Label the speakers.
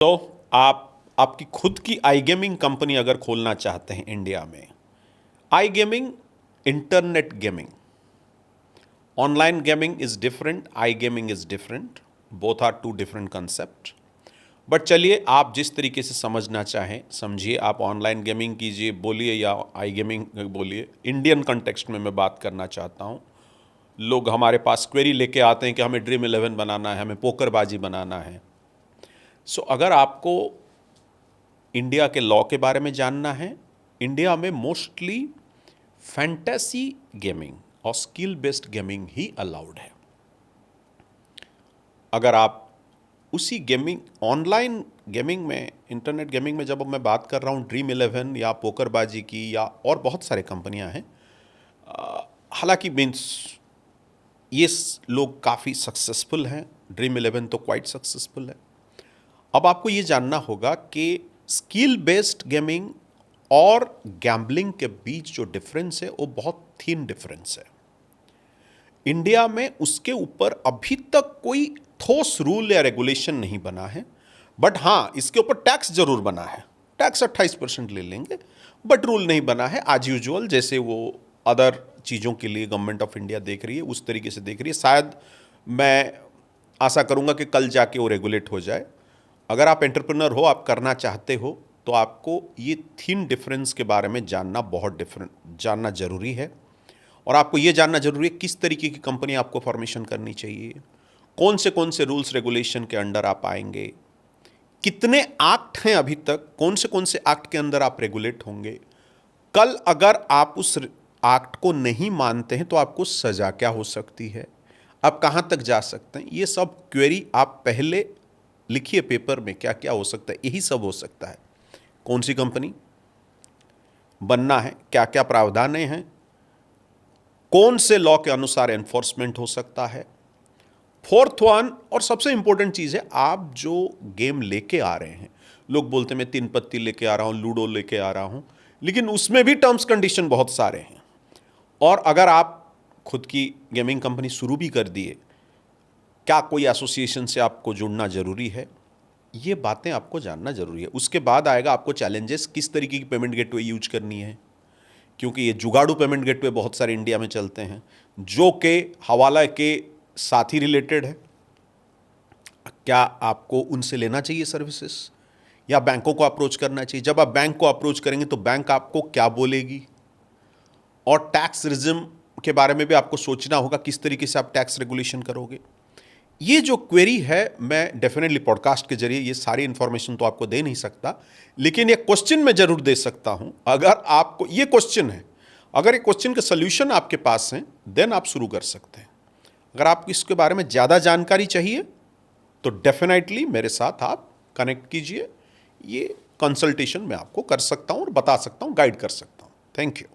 Speaker 1: तो आपकी खुद की आई गेमिंग कंपनी अगर खोलना चाहते हैं इंडिया में, iGaming, internet gaming, online gaming is different, iGaming is different, both are two different concept. But चलिए, आप जिस तरीके से समझना चाहें समझिए। आप ऑनलाइन गेमिंग कीजिए बोलिए या आई गेमिंग बोलिए। इंडियन कंटेक्स्ट में मैं बात करना चाहता हूँ। लोग हमारे पास क्वेरी लेके आते हैं कि हमें ड्रीम 11 बनाना है, हमें पोकरबाजी बनाना है। सो अगर आपको इंडिया के लॉ के बारे में जानना है, इंडिया में मोस्टली फैंटेसी गेमिंग और स्किल बेस्ड गेमिंग ही अलाउड है। अगर आप उसी गेमिंग, ऑनलाइन गेमिंग में, इंटरनेट गेमिंग में जब मैं बात कर रहा हूँ ड्रीम 11 या पोकरबाजी की या और बहुत सारे कंपनियां हैं, हालांकि मीन्स ये लोग काफ़ी सक्सेसफुल हैं। ड्रीम 11 तो क्वाइट सक्सेसफुल है। अब आपको ये जानना होगा कि स्किल बेस्ड गेमिंग और गैम्बलिंग के बीच जो डिफरेंस है वो बहुत थिन डिफरेंस है। इंडिया में उसके ऊपर अभी तक कोई ठोस रूल या रेगुलेशन नहीं बना है। बट हाँ, इसके ऊपर टैक्स जरूर बना है। टैक्स 28% ले लेंगे, बट रूल नहीं बना है। आज यूजुअल जैसे वो अदर चीज़ों के लिए गवर्नमेंट ऑफ इंडिया देख रही है, उस तरीके से देख रही है। शायद मैं आशा करूंगा कि कल जाके वो रेगुलेट हो जाए। अगर आप एंटरप्रेन्योर हो, आप करना चाहते हो, तो आपको ये थिन डिफरेंस के बारे में जानना जरूरी है। और आपको ये जानना जरूरी है किस तरीके की कंपनी आपको फॉर्मेशन करनी चाहिए, कौन से रूल्स रेगुलेशन के अंडर आप आएंगे, कितने एक्ट हैं अभी तक, कौन से एक्ट के अंदर आप रेगुलेट होंगे। कल अगर आप उस एक्ट को नहीं मानते हैं तो आपको सजा क्या हो सकती है, आप कहां तक जा सकते हैं। ये सब क्वेरी आप पहले लिखिए पेपर में, क्या क्या हो सकता है। यही सब हो सकता है, कौन सी कंपनी बनना है, क्या क्या प्रावधान हैं, कौन से लॉ के अनुसार एनफोर्समेंट हो सकता है। फोर्थ वन और सबसे इंपॉर्टेंट चीज है, आप जो गेम लेके आ रहे हैं, लोग बोलते हैं मैं 3 पत्ती लेके आ रहा हूं, लूडो लेके आ रहा हूं, लेकिन उसमें भी टर्म्स कंडीशन बहुत सारे हैं। और अगर आप खुद की गेमिंग कंपनी शुरू भी कर दिए, क्या कोई एसोसिएशन से आपको जुड़ना जरूरी है, ये बातें आपको जानना जरूरी है। उसके बाद आएगा आपको चैलेंजेस, किस तरीके की पेमेंट गेटवे यूज करनी है, क्योंकि ये जुगाड़ू पेमेंट गेटवे बहुत सारे इंडिया में चलते हैं जो कि हवाला के साथ ही रिलेटेड है। क्या आपको उनसे लेना चाहिए सर्विसेज या बैंकों को अप्रोच करना चाहिए। जब आप बैंक को अप्रोच करेंगे तो बैंक आपको क्या बोलेगी, और टैक्स रिजिम के बारे में भी आपको सोचना होगा, किस तरीके से आप टैक्स रेगुलेशन करोगे। ये जो क्वेरी है, मैं डेफिनेटली पॉडकास्ट के जरिए ये सारी इंफॉर्मेशन तो आपको दे नहीं सकता, लेकिन ये क्वेश्चन मैं जरूर दे सकता हूं। अगर आपको ये क्वेश्चन है, अगर ये क्वेश्चन के सोल्यूशन आपके पास हैं, देन आप शुरू कर सकते हैं। अगर आपको इसके बारे में ज़्यादा जानकारी चाहिए तो डेफिनेटली मेरे साथ आप कनेक्ट कीजिए। ये कंसल्टेशन मैं आपको कर सकता हूं और बता सकता हूं, गाइड कर सकता हूं। Thank you.